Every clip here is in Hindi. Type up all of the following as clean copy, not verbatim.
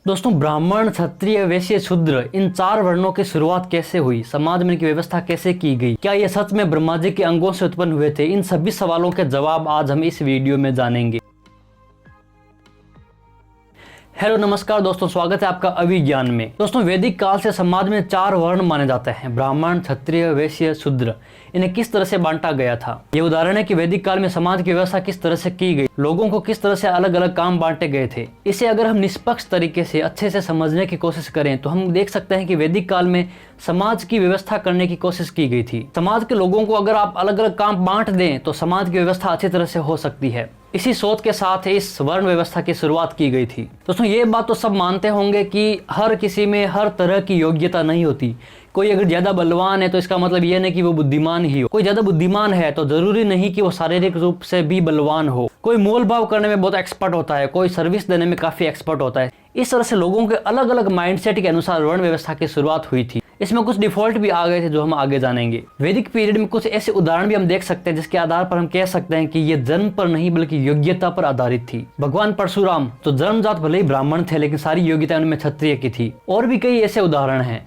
दोस्तों, ब्राह्मण, क्षत्रिय, वैश्य, शूद्र इन चार वर्णों की शुरुआत कैसे हुई, समाज में इनकी व्यवस्था कैसे की गई, क्या ये सच में ब्रह्मा जी के अंगों से उत्पन्न हुए थे? इन सभी सवालों के जवाब आज हम इस वीडियो में जानेंगे। हेलो नमस्कार दोस्तों, स्वागत है आपका अभिज्ञान में। दोस्तों, वैदिक काल से समाज में चार वर्ण माने जाते हैं, ब्राह्मण, क्षत्रिय, वैश्य, शूद्र। इन्हें किस तरह से बांटा गया था, ये उदाहरण है कि वैदिक काल में समाज की व्यवस्था किस तरह से की गई, लोगों को किस तरह से अलग अलग काम बांटे गए थे। इसे अगर हम निष्पक्ष तरीके से अच्छे से समझने की कोशिश करें तो हम देख सकते हैं कि वैदिक काल में समाज की व्यवस्था करने की कोशिश की गई थी। समाज के लोगों को अगर आप अलग अलग काम बांट दें तो समाज की व्यवस्था अच्छी तरह से हो सकती है। इसी सोच के साथ इस वर्ण व्यवस्था की शुरुआत की गई थी। दोस्तों, ये बात तो सब मानते होंगे कि हर किसी में हर तरह की योग्यता नहीं होती। कोई अगर ज्यादा बलवान है तो इसका मतलब ये नहीं कि वो बुद्धिमान ही हो। कोई ज्यादा बुद्धिमान है तो जरूरी नहीं कि वो शारीरिक रूप से भी बलवान हो। कोई मोल भाव करने में बहुत एक्सपर्ट होता है, कोई सर्विस देने में काफी एक्सपर्ट होता है। इस तरह से लोगों के अलग अलग माइंडसेट के अनुसार वर्ण व्यवस्था की शुरुआत हुई थी। इसमें कुछ डिफॉल्ट भी आ गए थे जो हम आगे जानेंगे। वैदिक पीरियड में कुछ ऐसे उदाहरण भी हम देख सकते हैं जिसके आधार पर हम कह सकते हैं कि ये जन्म पर नहीं बल्कि योग्यता पर आधारित थी। भगवान परशुराम तो जन्मजात भले ही ब्राह्मण थे लेकिन सारी योग्यता उनमें क्षत्रिय की थी। और भी कई ऐसे उदाहरण हैं।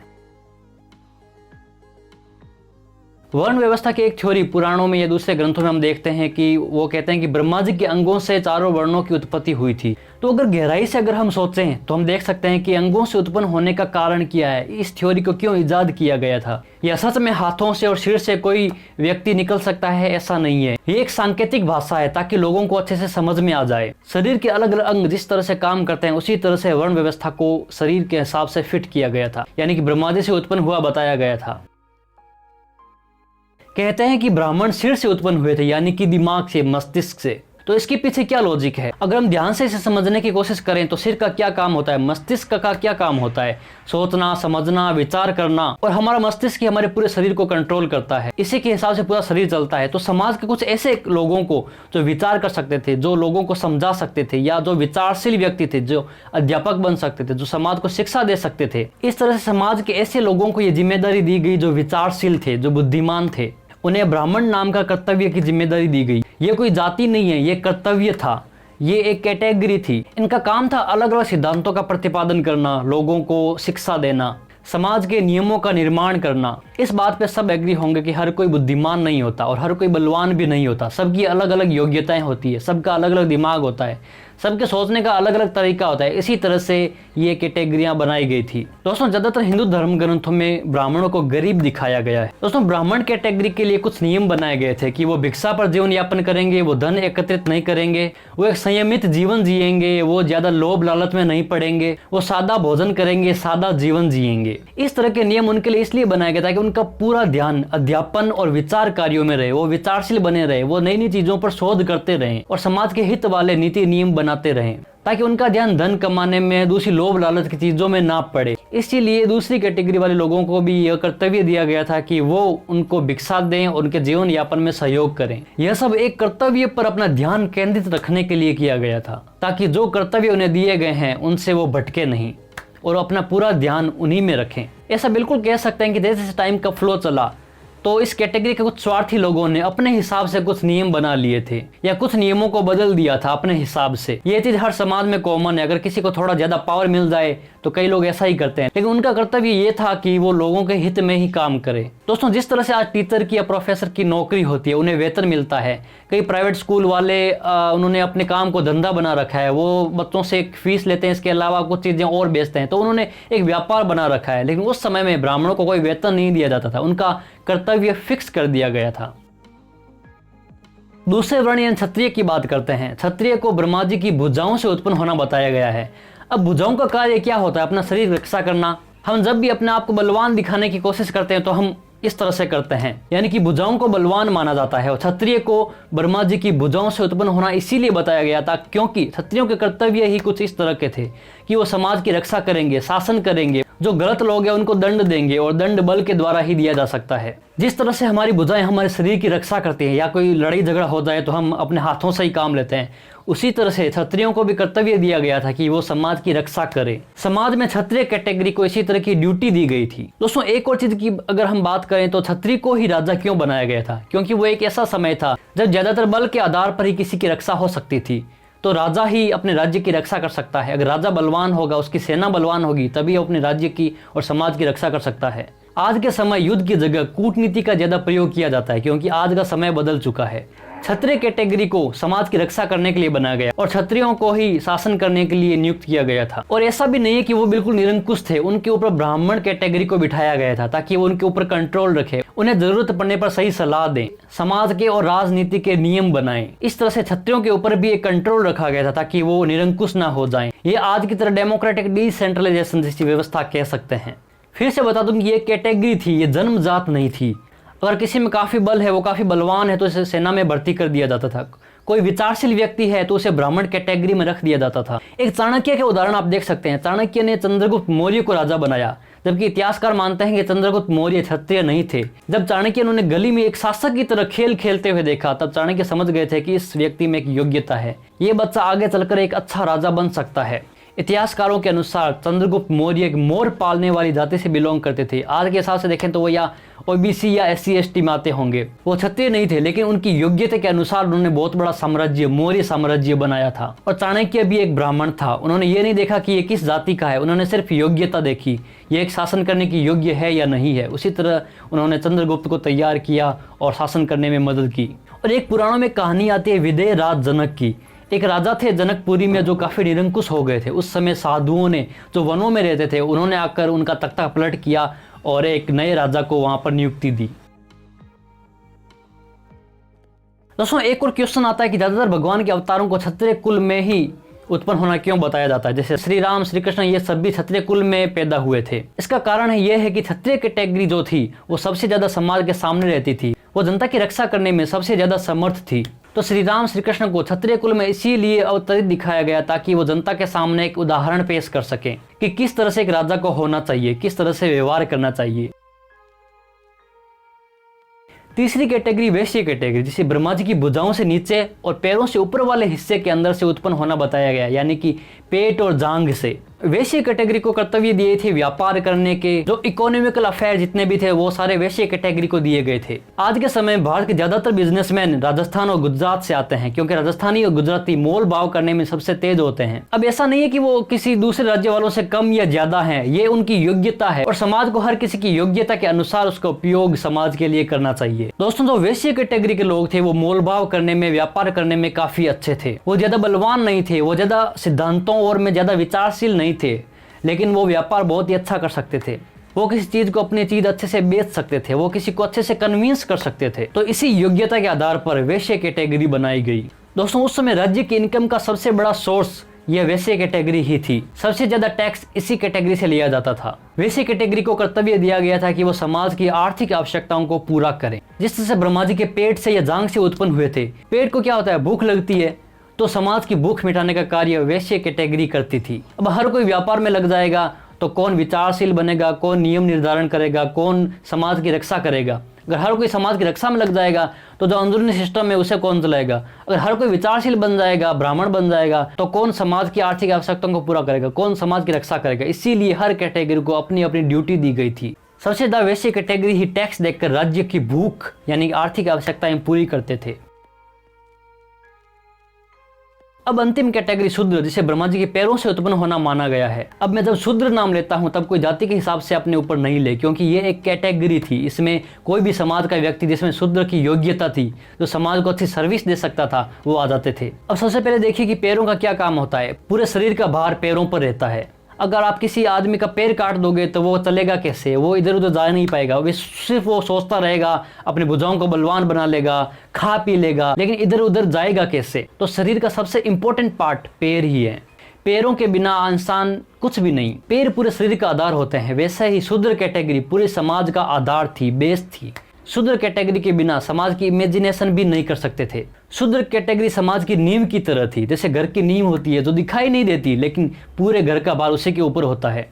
वर्ण व्यवस्था की एक थ्योरी पुराणों में या दूसरे ग्रंथों में हम देखते हैं कि वो कहते हैं कि ब्रह्मा जी के अंगों से चारों वर्णों की उत्पत्ति हुई थी। तो अगर गहराई से अगर हम सोचें तो हम देख सकते हैं कि अंगों से उत्पन्न होने का कारण क्या है, इस थ्योरी को क्यों इजाद किया गया था। या सच में हाथों से और सिर से कोई व्यक्ति निकल सकता है? ऐसा नहीं है। ये एक सांकेतिक भाषा है ताकि लोगों को अच्छे से समझ में आ जाए। शरीर के अलग अलग अंग जिस तरह से काम करते हैं उसी तरह से वर्ण व्यवस्था को शरीर के हिसाब से फिट किया गया था, यानी कि ब्रह्मा जी से उत्पन्न हुआ बताया गया था। कहते हैं कि ब्राह्मण सिर से उत्पन्न हुए थे, यानी कि दिमाग से, मस्तिष्क से। तो इसके पीछे क्या लॉजिक है? अगर हम ध्यान से इसे समझने की कोशिश करें तो सिर का क्या काम होता है, मस्तिष्क का क्या काम होता है? सोचना, समझना, विचार करना। और हमारा मस्तिष्क ही हमारे पूरे शरीर को कंट्रोल करता है, इसी के हिसाब से पूरा शरीर चलता है। तो समाज के कुछ ऐसे लोगों को जो विचार कर सकते थे, जो लोगों को समझा सकते थे, या जो विचारशील व्यक्ति थे, जो अध्यापक बन सकते थे, जो समाज को शिक्षा दे सकते थे, इस तरह से समाज के ऐसे लोगों को ये जिम्मेदारी दी गई जो विचारशील थे, जो बुद्धिमान थे। उन्हें ब्राह्मण नाम का कर्तव्य की जिम्मेदारी दी गई। ये कोई जाति नहीं है, ये कर्तव्य था, ये एक कैटेगरी थी। इनका काम था अलग अलग सिद्धांतों का प्रतिपादन करना, लोगों को शिक्षा देना, समाज के नियमों का निर्माण करना। इस बात पे सब एग्री होंगे कि हर कोई बुद्धिमान नहीं होता और हर कोई बलवान भी नहीं होता। सबकी अलग अलग योग्यताएं होती है, सबका अलग अलग दिमाग होता है, सबके सोचने का अलग अलग तरीका होता है। इसी तरह से ये कैटेगरियां बनाई गई थी। दोस्तों, ज्यादातर हिंदू धर्म ग्रंथों में ब्राह्मणों को गरीब दिखाया गया है। दोस्तों, ब्राह्मण कैटेगरी के लिए कुछ नियम बनाए गए थे कि वो भिक्षा पर जीवन यापन करेंगे, वो धन एकत्रित नहीं करेंगे, वो एक संयमित जीवन जिएंगे, वो ज्यादा लोभ लालच में नहीं पड़ेंगे, वो सादा भोजन करेंगे, सादा जीवन जिएंगे। इस तरह के नियम उनके लिए इसलिए बनाया गया था कि उनका पूरा ध्यान अध्यापन और विचार कार्यों में रहे, वो विचारशील बने रहे, वो नई नई चीजों पर शोध करते रहे और समाज के हित वाले नीति नियम बनाते रहे, ताकि उनका ध्यान धन कमाने में, दूसरी लोभ लालच की चीजों में ना पड़े। इसीलिए दूसरी कैटेगरी वाले लोगों को भी यह कर्तव्य दिया गया था कि वो उनको भिक्षा दें और उनके जीवन यापन में सहयोग करें। यह सब एक कर्तव्य पर अपना ध्यान केंद्रित रखने के लिए किया गया था, ताकि जो कर्तव्य उन्हें दिए गए हैं उनसे वो भटके नहीं और अपना पूरा ध्यान उन्हीं में रखें। ऐसा बिल्कुल कह सकते हैं कि जैसे जैसे टाइम का फ्लो चला तो इस कैटेगरी के कुछ स्वार्थी लोगों ने अपने हिसाब से कुछ नियम बना लिए थे या कुछ नियमों को बदल दिया था अपने हिसाब से। ये चीज हर समाज में कॉमन है। अगर किसी को थोड़ा ज्यादा पावर मिल जाए तो कई लोग ऐसा ही करते हैं, लेकिन उनका कर्तव्य ये था कि वो लोगों के हित में ही काम करे। दोस्तों, जिस तरह से आज टीचर की या प्रोफेसर की नौकरी होती है, उन्हें वेतन मिलता है। कई प्राइवेट स्कूल वाले उन्होंने अपने काम को धंधा बना रखा है, वो बच्चों से एक फीस लेते हैं, इसके अलावा कुछ चीजें और बेचते हैं, तो उन्होंने एक व्यापार बना रखा है। लेकिन उस समय में ब्राह्मणों को कोई वेतन नहीं दिया जाता था, उनका कर्तव्य फिक्स कर दिया गया था। दूसरे वर्ण यानी क्षत्रिय की बात करते हैं। क्षत्रिय को ब्रह्मा जी की भुजाओं से उत्पन्न होना बताया गया है। अब भुजाओं का कार्य क्या होता है? अपना शरीर रक्षा करना। हम जब भी अपने आप को बलवान दिखाने की कोशिश करते हैं तो हम इस तरह से करते हैं, यानी कि भुजाओं को बलवान माना जाता है। और क्षत्रिय को ब्रह्मा जी की भुजाओं से उत्पन्न होना इसीलिए बताया गया था क्योंकि क्षत्रियों के कर्तव्य ही कुछ इस तरह के थे कि वो समाज की रक्षा करेंगे, शासन करेंगे, जो गलत लोग हैं उनको दंड देंगे और दंड बल के द्वारा ही दिया जा सकता है। जिस तरह से हमारी भुजाएं हमारे शरीर की रक्षा करती हैं या कोई लड़ाई झगड़ा हो जाए तो हम अपने हाथों से ही काम लेते हैं, उसी तरह से क्षत्रियों को भी कर्तव्य दिया गया था कि वो समाज की रक्षा करे। समाज में क्षत्रिय कैटेगरी को इसी तरह की ड्यूटी दी गई थी। दोस्तों, एक और चीज की अगर हम बात करें तो क्षत्रिय को ही राजा क्यों बनाया गया था? क्योंकि वो एक ऐसा समय था जब ज्यादातर बल के आधार पर ही किसी की रक्षा हो सकती थी। तो राजा ही अपने राज्य की रक्षा कर सकता है। अगर राजा बलवान होगा, उसकी सेना बलवान होगी, तभी अपने राज्य की और समाज की रक्षा कर सकता है। आज के समय युद्ध की जगह कूटनीति का ज्यादा प्रयोग किया जाता है, क्योंकि आज का समय बदल चुका है। क्षत्रिय कैटेगरी को समाज की रक्षा करने के लिए बनाया गया और क्षत्रियों को ही शासन करने के लिए नियुक्त किया गया था। और ऐसा भी नहीं है कि वो बिल्कुल निरंकुश थे, उनके ऊपर ब्राह्मण कैटेगरी को बिठाया गया था ताकि वो उनके ऊपर कंट्रोल रखे, उन्हें जरूरत पड़ने पर सही सलाह दें, समाज के और राजनीति के नियम बनाएं। इस तरह से क्षत्रियों के ऊपर भी एक कंट्रोल रखा गया था ताकि वो निरंकुश ना हो जाएं। ये आज की तरह डेमोक्रेटिक डिसेंट्रलाइजेशन जैसी व्यवस्था कह सकते हैं। फिर से बता दूं कि ये कैटेगरी थी, ये जन्मजात नहीं थी। अगर किसी में काफी बल है, वो काफी बलवान है, तो इसे सेना में भर्ती कर दिया जाता था। कोई विचारशील व्यक्ति है तो उसे ब्राह्मण कैटेगरी में रख दिया जाता था। एक चाणक्य के उदाहरण आप देख सकते हैं। चाणक्य ने चंद्रगुप्त मौर्य को राजा बनाया, जबकि इतिहासकार मानते हैं कि चंद्रगुप्त मौर्य क्षत्रिय नहीं थे। जब चाणक्य उन्होंने गली में एक शासक की तरह खेल खेलते हुए देखा, तब चाणक्य समझ गए थे कि इस व्यक्ति में एक योग्यता है, ये बच्चा आगे चलकर एक अच्छा राजा बन सकता है। इतिहासकारों के अनुसार चंद्रगुप्त मौर्य एक मोर पालने वाली जाति से बिलोंग करते थे। आज के हिसाब से देखें तो वो या ओबीसी या SC ST में आते होंगे। वो क्षत्रिय नहीं थे, लेकिन उनकी योग्यता के अनुसार उन्होंने बहुत बड़ा साम्राज्य, मौर्य साम्राज्य बनाया था। और चाणक्य भी एक ब्राह्मण था। उन्होंने ये नहीं देखा कि ये किस जाति का है, उन्होंने सिर्फ योग्यता देखी, ये एक शासन करने की योग्य है या नहीं है। उसी तरह उन्होंने चंद्रगुप्त को तैयार किया और शासन करने में मदद की। और एक पुराणों में कहानी आती है विदेह राज जनक की। एक राजा थे जनकपुरी में जो काफी निरंकुश हो गए थे। उस समय साधुओं ने, जो वनों में रहते थे, उन्होंने आकर उनका तख्ता पलट किया और एक नए राजा को वहां पर नियुक्ति दी। दोस्तों, एक और क्वेश्चन आता है कि ज्यादातर भगवान के अवतारों को क्षत्रिय कुल में ही उत्पन्न होना क्यों बताया जाता है। जैसे श्री राम, श्री कृष्ण, ये सब भी क्षत्रिय कुल में पैदा हुए थे। इसका कारण है यह है कि क्षत्रिय कैटेगरी जो थी वो सबसे ज्यादा समाज के सामने रहती थी, वो जनता की रक्षा करने में सबसे ज्यादा समर्थ थी। तो श्री राम, श्री कृष्ण को क्षत्रिय कुल में इसीलिए अवतरित दिखाया गया ताकि वो जनता के सामने एक उदाहरण पेश कर सके कि किस तरह से एक राजा को होना चाहिए, किस तरह से व्यवहार करना चाहिए। तीसरी कैटेगरी वैश्य कैटेगरी, जिसे ब्रह्मा जी की भुजाओं से नीचे और पैरों से ऊपर वाले हिस्से के अंदर से उत्पन्न होना बताया गया, यानी कि पेट और जांघ से। वैश्य कैटेगरी को कर्तव्य दिए थे व्यापार करने के, जो इकोनॉमिकल अफेयर जितने भी थे वो सारे वैश्य कैटेगरी को दिए गए थे। आज के समय भारत के ज्यादातर बिजनेसमैन राजस्थान और गुजरात से आते हैं, क्योंकि राजस्थानी और गुजराती मोल भाव करने में सबसे तेज होते हैं। अब ऐसा नहीं है कि वो किसी दूसरे राज्य वालों से कम या ज्यादा है, ये उनकी योग्यता है और समाज को हर किसी की योग्यता के अनुसार उसका उपयोग समाज के लिए करना चाहिए। दोस्तों, जो वैश्य कैटेगरी के लोग थे वो मोल भाव करने में, व्यापार करने में काफी अच्छे थे। वो ज्यादा बलवान नहीं थे, वो ज्यादा सिद्धांतों और में ज्यादा विचारशील नहीं थे, लेकिन वो व्यापार बहुत ही अच्छा कर सकते थे। वो किसी चीज को, अपनी चीज अच्छे से बेच सकते थे, वो किसी को अच्छे से कन्विंस कर सकते थे। तो इसी योग्यता के आधार पर वैश्य कैटेगरी बनाई गई। दोस्तों, उस समय राज्य की इनकम का सबसे बड़ा सोर्स यह वैश्य कैटेगरी ही थी। सबसे ज्यादा टैक्स इसी कैटेगरी से लिया जाता था। वैश्य कैटेगरी को कर्तव्य दिया गया था कि वो समाज की आर्थिक आवश्यकताओं को पूरा करें। जिस तरह से ब्रह्मा जी के पेट से या जांघ से उत्पन्न हुए थे, पेट को क्या होता है, भूख लगती है, तो समाज की भूख मिटाने का कार्य वैश्य कैटेगरी करती थी। अब हर कोई व्यापार में लग जाएगा तो कौन विचारशील बनेगा, कौन नियम निर्धारण करेगा, कौन समाज की रक्षा करेगा। अगर हर कोई समाज की रक्षा में लग जाएगा तो जो अंदरूनी सिस्टम है उसे कौन चलाएगा। अगर हर कोई विचारशील बन जाएगा, ब्राह्मण बन जाएगा, तो कौन समाज की आर्थिक आवश्यकताओं को पूरा करेगा, कौन समाज की रक्षा करेगा। इसीलिए हर कैटेगरी को अपनी अपनी ड्यूटी दी गई थी। सबसे ज्यादा वैश्य कैटेगरी ही टैक्स देकर राज्य की भूख यानी आर्थिक आवश्यकताएं पूरी करते थे। अब अंतिम कैटेगरी शूद्र, जिसे ब्रह्मा जी के पैरों से उत्पन्न होना माना गया है। अब मैं जब शूद्र नाम लेता हूं तब कोई जाति के हिसाब से अपने ऊपर नहीं ले, क्योंकि ये एक कैटेगरी थी। इसमें कोई भी समाज का व्यक्ति जिसमें शूद्र की योग्यता थी, जो समाज को अच्छी सर्विस दे सकता था, वो आ जाते थे। अब सबसे पहले देखिए कि पैरों का क्या काम होता है। पूरे शरीर का भार पैरों पर रहता है। अगर आप किसी आदमी का पैर काट दोगे तो वो चलेगा कैसे, वो इधर उधर जा नहीं पाएगा। वो सिर्फ वो सोचता रहेगा, अपनी भुजाओं को बलवान बना लेगा, खा पी लेगा, लेकिन इधर उधर जाएगा कैसे। तो शरीर का सबसे इंपॉर्टेंट पार्ट पैर ही है। पैरों के बिना इंसान कुछ भी नहीं। पैर पूरे शरीर का आधार होते हैं। वैसे ही शूद्र कैटेगरी पूरे समाज का आधार थी, बेस थी। शूद्र कैटेगरी के बिना समाज की इमेजिनेशन भी नहीं कर सकते थे। शूद्र कैटेगरी समाज की नींव की तरह थी। जैसे घर की नींव होती है जो दिखाई नहीं देती, लेकिन पूरे घर का भार उसी के ऊपर होता है,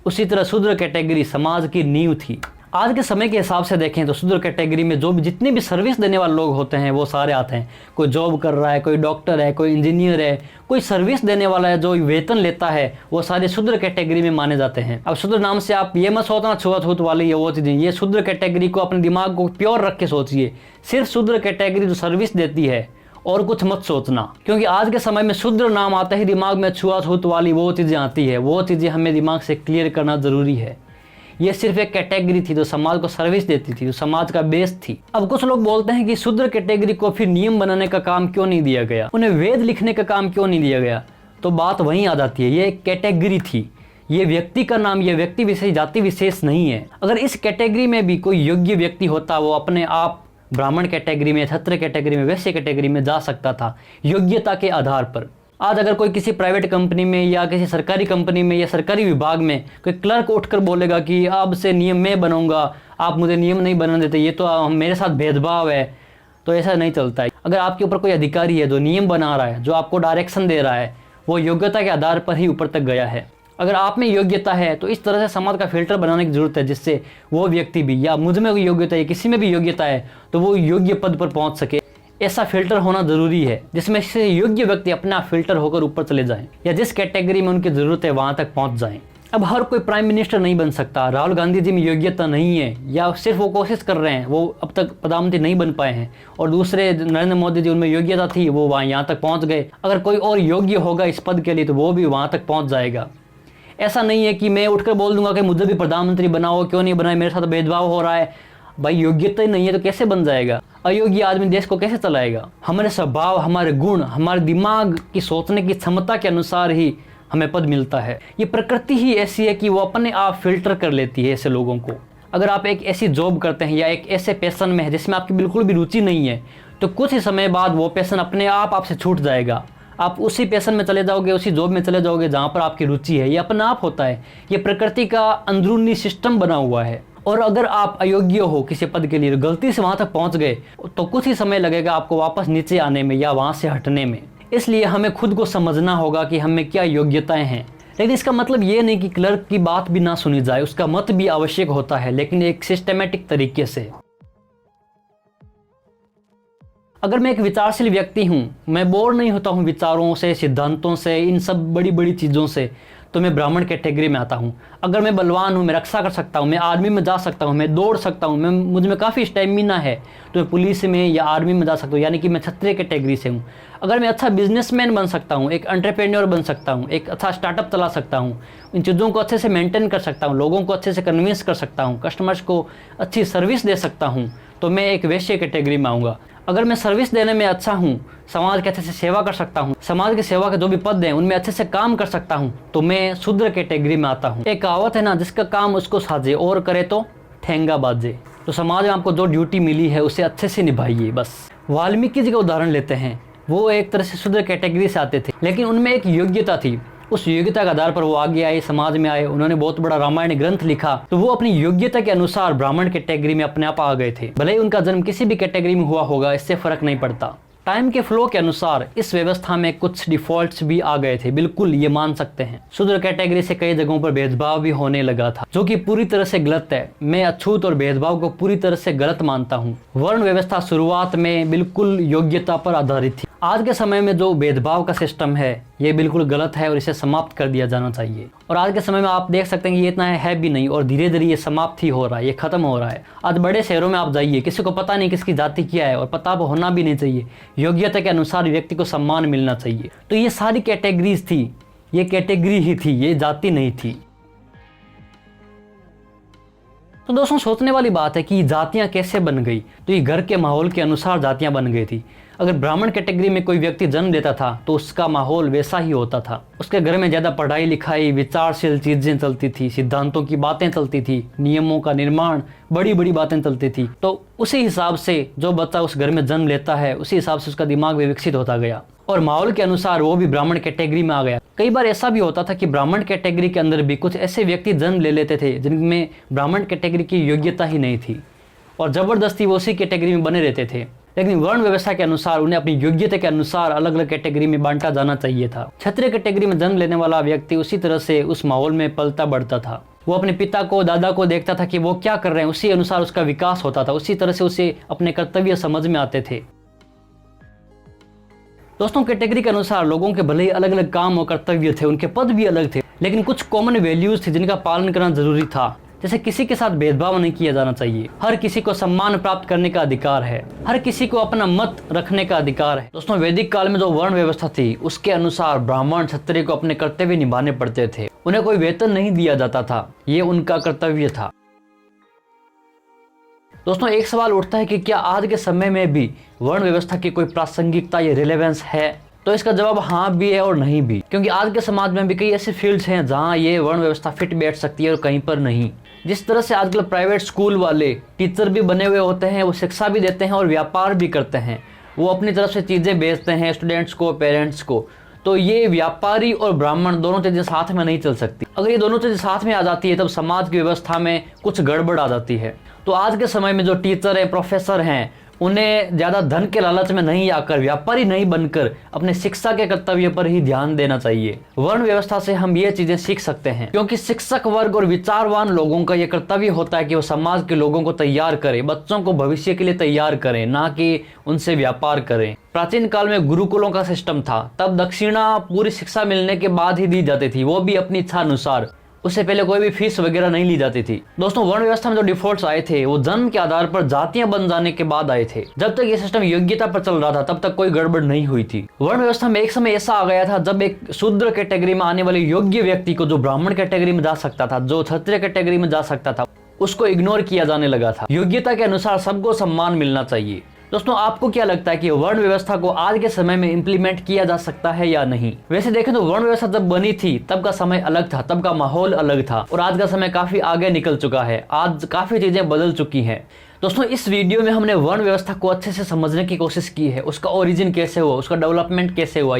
उसी तरह शूद्र कैटेगरी समाज की नींव थी। आज के समय के हिसाब से देखें तो शूद्र कैटेगरी में जो भी जितने भी सर्विस देने वाले लोग होते हैं वो सारे आते हैं। कोई जॉब कर रहा है, कोई डॉक्टर है, कोई इंजीनियर है, कोई सर्विस देने वाला है, जो वेतन लेता है, वो सारे शूद्र कैटेगरी में माने जाते हैं। अब शूद्र नाम से आप ये मत सोचना छुआछूत वाली ये वो चीजें, ये शूद्र कैटेगरी को अपने दिमाग को प्योर रख के सोचिए। सिर्फ शूद्र कैटेगरी जो सर्विस देती है और कुछ मत सोचना। क्योंकि आज के समय में शूद्र नाम आता ही दिमाग में छुआछूत वाली वो चीज़ें आती है, वो चीज़ें हमें दिमाग से क्लियर करना ज़रूरी है। ये सिर्फ एक कैटेगरी थी जो समाज को सर्विस देती थी, जो समाज का बेस थी। अब कुछ लोग बोलते हैं कि शूद्र कैटेगरी को फिर नियम बनाने का काम क्यों नहीं दिया गया, उन्हें वेद लिखने का काम क्यों नहीं दिया गया। तो बात वहीं आ जाती है, ये एक कैटेगरी थी, ये व्यक्ति का नाम, ये व्यक्ति विशेष, जाति विशेष नहीं है। अगर इस कैटेगरी में भी कोई योग्य व्यक्ति होता, वो अपने आप ब्राह्मण कैटेगरी में, क्षत्रिय कैटेगरी में, वैश्य कैटेगरी में जा सकता था योग्यता के आधार पर। आज अगर कोई किसी प्राइवेट कंपनी में या किसी सरकारी कंपनी में या सरकारी विभाग में कोई क्लर्क उठकर बोलेगा कि अब से नियम मैं बनूंगा, आप मुझे नियम नहीं बनाने देते, ये तो मेरे साथ भेदभाव है, तो ऐसा नहीं चलता है। अगर आपके ऊपर कोई अधिकारी है जो नियम बना रहा है, जो आपको डायरेक्शन दे रहा है, वो योग्यता के आधार पर ही ऊपर तक गया है। अगर आप में योग्यता है तो इस तरह से समाज का फिल्टर बनाने की जरूरत है, जिससे वो व्यक्ति भी, या मुझ में कोई योग्यता है, किसी में भी योग्यता है, तो वो योग्य पद पर पहुंच सके। ऐसा फिल्टर होना जरूरी है जिसमें से योग्य व्यक्ति अपना फिल्टर होकर ऊपर चले जाएं, या जिस कैटेगरी में उनकी जरूरत है वहां तक पहुंच जाएं। अब हर कोई प्राइम मिनिस्टर नहीं बन सकता। राहुल गांधी जी में योग्यता नहीं है, या सिर्फ वो कोशिश कर रहे हैं, वो अब तक प्रधानमंत्री नहीं बन पाए हैं। और दूसरे नरेंद्र मोदी जी, उनमें योग्यता थी, वो वहाँ यहाँ तक पहुँच गए। अगर कोई और योग्य होगा इस पद के लिए तो वो भी वहाँ तक पहुँच जाएगा। ऐसा नहीं है कि मैं उठकर बोल दूंगा कि मुझे भी प्रधानमंत्री बनाओ, क्यों नहीं बनाए, मेरे साथ भेदभाव हो रहा है। भाई योग्यता ही नहीं है तो कैसे बन जाएगा? अयोग्य आदमी देश को कैसे चलाएगा? हमारे स्वभाव, हमारे गुण, हमारे दिमाग की सोचने की क्षमता के अनुसार ही हमें पद मिलता है। ये प्रकृति ही ऐसी है कि वो अपने आप फिल्टर कर लेती है ऐसे लोगों को। अगर आप एक ऐसी जॉब करते हैं या एक ऐसे पैशन में है जिसमें आपकी बिल्कुल भी रुचि नहीं है, तो कुछ ही समय बाद वो पैशन अपने आप आपसे छूट जाएगा। आप उसी पैशन में चले जाओगे, उसी जॉब में चले जाओगे जहाँ पर आपकी रुचि है। ये अपना आप होता है, ये प्रकृति का अंदरूनी सिस्टम बना हुआ है। और अगर आप अयोग्य हो किसी पद के लिए, गलती से वहाँ तक पहुँच गए, तो कुछ ही समय लगेगा आपको वापस नीचे आने में या वहाँ से हटने में। इसलिए हमें खुद को समझना होगा कि हमें क्या योग्यताएं हैं। लेकिन इसका मतलब ये नहीं कि क्लर्क की बात भी ना सुनी जाए, उसका मत भी आवश्यक होता है, लेकिन एक सिस्टमेटिक तरीके से। अगर मैं एक विचारशील व्यक्ति हूँ, मैं बोर नहीं होता हूँ विचारों से, सिद्धांतों से, इन सब बड़ी बड़ी चीज़ों से, तो मैं ब्राह्मण कैटेगरी में आता हूँ। अगर मैं बलवान हूँ, मैं रक्षा कर सकता हूँ, मैं आर्मी में जा सकता हूँ, मैं दौड़ सकता हूँ, मुझ में काफ़ी स्टेमिना है, तो मैं पुलिस में या आर्मी में जा सकता हूँ, यानी कि मैं क्षत्रिय कैटेगरी से हूँ। अगर मैं अच्छा बिजनेसमैन बन सकता हूँ, एक एंटरप्रेन्योर बन सकता हूँ, एक अच्छा स्टार्टअप चला सकता हूँ, इन चीज़ों को अच्छे से मेंटेन कर सकता हूँ, लोगों को अच्छे से कन्विंस कर सकता हूँ, कस्टमर्स को अच्छी सर्विस दे सकता हूँ, तो मैं एक वैश्य कैटेगरी में आऊँगा। अगर मैं सर्विस देने में अच्छा हूँ, समाज के अच्छे से सेवा कर सकता हूँ, समाज की सेवा के जो भी पद हैं उनमें अच्छे से काम कर सकता हूँ, तो मैं शूद्र कैटेगरी में आता हूँ। एक कहावत है ना, जिसका काम उसको साजे और करे तो ठेंगा बाजे। तो समाज में आपको जो ड्यूटी मिली है उसे अच्छे से निभाइए बस। वाल्मीकि जी का उदाहरण लेते हैं, वो एक तरह से शूद्र कैटेगरी से आते थे, लेकिन उनमें एक योग्यता थी। उस योग्यता के आधार पर वो आगे आए, समाज में आए, उन्होंने बहुत बड़ा रामायण ग्रंथ लिखा, तो वो अपनी योग्यता के अनुसार ब्राह्मण कैटेगरी में अपने आप आ गए थे। भले ही उनका जन्म किसी भी कैटेगरी में हुआ होगा, इससे फर्क नहीं पड़ता। टाइम के फ्लो के अनुसार इस व्यवस्था में कुछ डिफॉल्ट्स भी आ गए थे, बिल्कुल ये मान सकते हैं। शूद्र कैटेगरी से कई जगहों पर भेदभाव भी होने लगा था, जो कि पूरी तरह से गलत है। मैं अछूत और भेदभाव को पूरी तरह से गलत मानता हूँ। वर्ण व्यवस्था शुरुआत में बिल्कुल योग्यता पर आधारित थी। आज के समय में जो भेदभाव का सिस्टम है ये बिल्कुल गलत है और इसे समाप्त कर दिया जाना चाहिए। और आज के समय में आप देख सकते हैं कि ये इतना है भी नहीं, और धीरे धीरे ये समाप्त ही हो रहा है, ये खत्म हो रहा है। आज बड़े शहरों में आप जाइए, किसी को पता नहीं किसकी जाति क्या है, और पता होना भी नहीं चाहिए। योग्यता के अनुसार व्यक्ति को सम्मान मिलना चाहिए। तो ये सारी कैटेगरीज थी, ये कैटेगरी ही थी, ये जाति नहीं थी। तो दोस्तों सोचने वाली बात है कि जातियां कैसे बन गई। तो ये घर के माहौल के अनुसार जातियां बन गई थी। अगर ब्राह्मण कैटेगरी में कोई व्यक्ति जन्म लेता था तो उसका माहौल वैसा ही होता था। उसके घर में ज़्यादा पढ़ाई लिखाई, विचारशील चीज़ें चलती थी, सिद्धांतों की बातें चलती थी, नियमों का निर्माण, बड़ी बड़ी बातें चलती थी। तो उसी हिसाब से जो बच्चा उस घर में जन्म लेता है, उसी हिसाब से उसका दिमाग भी विकसित होता गया, और माहौल के अनुसार वो भी ब्राह्मण कैटेगरी में आ गया। कई बार ऐसा भी होता था कि ब्राह्मण कैटेगरी के अंदर भी कुछ ऐसे व्यक्ति जन्म ले लेते थे जिनमें ब्राह्मण कैटेगरी की योग्यता ही नहीं थी, और ज़बरदस्ती वो उसी कैटेगरी में बने रहते थे। लेकिन वर्ण व्यवस्था के अनुसार उन्हें अपनी योग्यता के अनुसार अलग अलग कैटेगरी में बांटा जाना चाहिए था। क्षत्रिय कैटेगरी में जन्म लेने वाला व्यक्ति उसी तरह से उस माहौल में पलता बढ़ता था। वो अपने पिता को, दादा को देखता था कि वो क्या कर रहे हैं, उसी अनुसार उसका विकास होता था, उसी तरह से उसे अपने कर्तव्य समझ में आते थे। दोस्तों कैटेगरी के अनुसार लोगों के भले ही अलग अलग काम और कर्तव्य थे, उनके पद भी अलग थे, लेकिन कुछ कॉमन वैल्यूज थे जिनका पालन करना जरूरी था। जैसे किसी के साथ भेदभाव नहीं किया जाना चाहिए, हर किसी को सम्मान प्राप्त करने का अधिकार है, हर किसी को अपना मत रखने का अधिकार है। दोस्तों वैदिक काल में जो वर्ण व्यवस्था थी उसके अनुसार ब्राह्मण क्षत्रिय को अपने कर्तव्य निभाने पड़ते थे, उन्हें कोई वेतन नहीं दिया जाता था, ये उनका कर्तव्य था। दोस्तों एक सवाल उठता है कि क्या आज के समय में भी वर्ण व्यवस्था की कोई प्रासंगिकता या रिलेवेंस है? तो इसका जवाब हाँ भी है और नहीं भी, क्योंकि आज के समाज में भी कई ऐसे फील्ड्स हैं जहाँ ये वर्ण व्यवस्था फिट बैठ सकती है और कहीं पर नहीं। जिस तरह से आजकल प्राइवेट स्कूल वाले टीचर भी बने हुए होते हैं, वो शिक्षा भी देते हैं और व्यापार भी करते हैं, वो अपनी तरफ से चीज़ें बेचते हैं स्टूडेंट्स को, पेरेंट्स को। तो ये व्यापारी और ब्राह्मण दोनों चीज़ें साथ में नहीं चल सकती। अगर ये दोनों चीज़ें साथ में आ जाती है तब समाज की व्यवस्था में कुछ गड़बड़ आ जाती है। तो आज के समय में जो टीचर हैं, प्रोफेसर हैं, उन्हें ज़्यादा धन के लालच में नहीं आकर, व्यापारी नहीं बनकर अपने शिक्षा के कर्तव्य पर ही ध्यान देना चाहिए। वर्ण व्यवस्था से हम ये चीजें सीख सकते हैं, क्योंकि शिक्षक वर्ग और विचारवान लोगों का ये कर्तव्य होता है कि वो समाज के लोगों को तैयार करें, बच्चों को भविष्य के लिए तैयार करें, ना कि उनसे व्यापार करें। प्राचीन काल में गुरुकुलों का सिस्टम था, तब दक्षिणा पूरी शिक्षा मिलने के बाद ही दी जाती थी, वो भी अपनी इच्छा अनुसार, उससे पहले कोई भी फीस वगैरह नहीं ली जाती थी। दोस्तों वर्ण व्यवस्था में जो डिफॉल्ट्स आए थे वो जन्म के आधार पर जातियां बन जाने के बाद आए थे। जब तक ये सिस्टम योग्यता पर चल रहा था तब तक कोई गड़बड़ नहीं हुई थी। वर्ण व्यवस्था में एक समय ऐसा आ गया था जब एक शूद्र कैटेगरी में आने वाले योग्य व्यक्ति को, जो ब्राह्मण कैटेगरी में जा सकता था, जो क्षत्रिय कैटेगरी में जा सकता था, उसको इग्नोर किया जाने लगा था। योग्यता के अनुसार सबको सम्मान मिलना चाहिए। दोस्तों आपको क्या लगता है कि वर्ण व्यवस्था को आज के समय में इंप्लीमेंट किया जा सकता है या नहीं? वैसे देखें तो वर्ण व्यवस्था जब बनी थी तब का समय अलग था, तब का माहौल अलग था, और आज का समय काफी आगे निकल चुका है। आज काफी चीजें बदल चुकी हैं। दोस्तों इस वीडियो में हमने वर्ण व्यवस्था को अच्छे से समझने की कोशिश की है, उसका ओरिजिन कैसे हुआ, उसका डेवलपमेंट कैसे हुआ,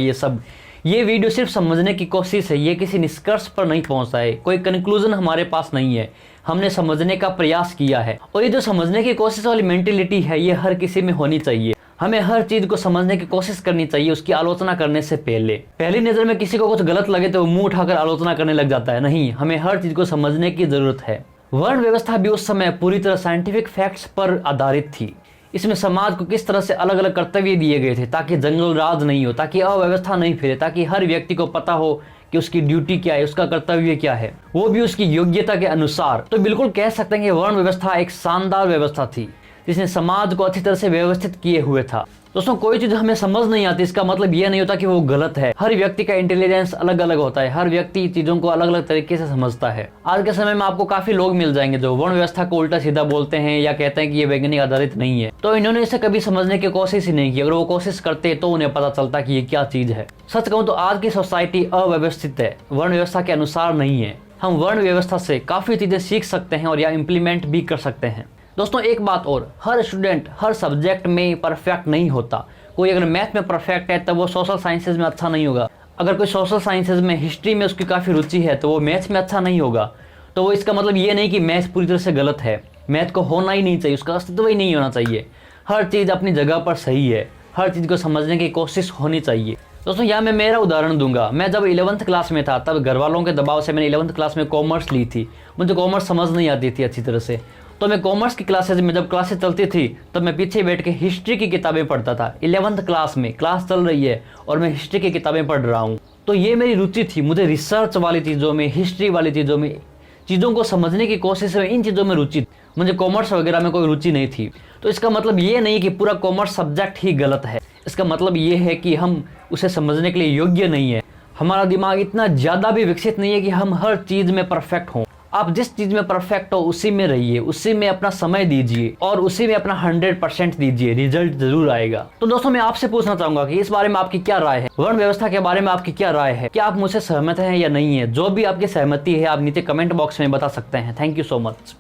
ये वीडियो सिर्फ समझने की कोशिश है, ये किसी निष्कर्ष पर नहीं पहुंचता है, कोई कंक्लूजन हमारे पास नहीं है। हमने समझने का प्रयास किया है, और ये जो समझने की कोशिश वाली मेंटेलिटी है ये हर किसी में होनी चाहिए। हमें हर चीज को समझने की कोशिश करनी चाहिए उसकी आलोचना करने से पहले। पहली नजर में किसी को कुछ गलत लगे तो वो मुंह उठाकर आलोचना करने लग जाता है। नहीं, हमें हर चीज को समझने की जरूरत है। वर्ण व्यवस्था भी उस समय पूरी तरह साइंटिफिक फैक्ट्स पर आधारित थी। इसमें समाज को किस तरह से अलग अलग कर्तव्य दिए गए थे ताकि जंगल राज नहीं हो, ताकि अव्यवस्था नहीं फैले, ताकि हर व्यक्ति को पता हो कि उसकी ड्यूटी क्या है, उसका कर्तव्य क्या है, वो भी उसकी योग्यता के अनुसार। तो बिल्कुल कह सकते हैं कि वर्ण व्यवस्था एक शानदार व्यवस्था थी जिसने समाज को अच्छी तरह से व्यवस्थित किए हुए था। दोस्तों कोई चीज हमें समझ नहीं आती इसका मतलब यह नहीं होता कि वो गलत है। हर व्यक्ति का इंटेलिजेंस अलग अलग होता है, हर व्यक्ति चीजों को अलग अलग तरीके से समझता है। आज के समय में आपको काफी लोग मिल जाएंगे जो वर्ण व्यवस्था को उल्टा सीधा बोलते हैं या कहते हैं कि ये वैज्ञानिक आधारित नहीं है। तो इन्होंने इसे कभी समझने की कोशिश ही नहीं की। अगर वो कोशिश करते तो उन्हें पता चलता कि ये क्या चीज है। सच कहूं तो आज की सोसाइटी अव्यवस्थित है, वर्ण व्यवस्था के अनुसार नहीं है। हम वर्ण व्यवस्था से काफी चीजें सीख सकते हैं और या इम्प्लीमेंट भी कर सकते हैं। दोस्तों एक बात और, हर स्टूडेंट हर सब्जेक्ट में परफेक्ट नहीं होता। कोई अगर मैथ में परफेक्ट है तब वो सोशल साइंसेज में अच्छा नहीं होगा। अगर कोई सोशल साइंसेज में, हिस्ट्री में उसकी काफ़ी रुचि है तो वो मैथ्स में अच्छा नहीं होगा। तो वो इसका मतलब ये नहीं कि मैथ्स पूरी तरह से गलत है। मैथ को होना ही नहीं चाहिए, उसका अस्तित्व ही नहीं होना चाहिए। हर चीज़ अपनी जगह पर सही है, हर चीज़ को समझने की कोशिश होनी चाहिए। दोस्तों यहाँ मैं मेरा उदाहरण दूंगा। मैं जब 11th क्लास में था तब घर वालों के दबाव से मैंने 11th क्लास में कॉमर्स ली थी। मुझे कॉमर्स समझ नहीं आती थी अच्छी तरह से, तो मैं कॉमर्स की क्लासेज में जब क्लासेस चलती थी तब मैं पीछे बैठ के हिस्ट्री की किताबें पढ़ता था। 11th क्लास में क्लास चल रही है और मैं हिस्ट्री की किताबें पढ़ रहा हूँ। तो ये मेरी रुचि थी, मुझे रिसर्च वाली चीज़ों में, हिस्ट्री वाली चीज़ों में, चीज़ों को समझने की कोशिश में, इन चीज़ों में रुचि। मुझे कॉमर्स वगैरह में कोई रुचि नहीं थी। तो इसका मतलब ये नहीं कि पूरा कॉमर्स सब्जेक्ट ही गलत है। इसका मतलब ये है कि हम उसे समझने के लिए योग्य नहीं है। हमारा दिमाग इतना ज़्यादा भी विकसित नहीं है कि हम हर चीज़ में परफेक्ट हों। आप जिस चीज़ में परफेक्ट हो उसी में रहिए, उसी में अपना समय दीजिए और उसी में अपना 100% दीजिए, रिजल्ट जरूर आएगा। तो दोस्तों मैं आपसे पूछना चाहूंगा कि इस बारे में आपकी क्या राय है, वर्ण व्यवस्था के बारे में आपकी क्या राय है, क्या आप मुझसे सहमत हैं या नहीं है? जो भी आपकी सहमति है आप नीचे कमेंट बॉक्स में बता सकते हैं। Thank you so much.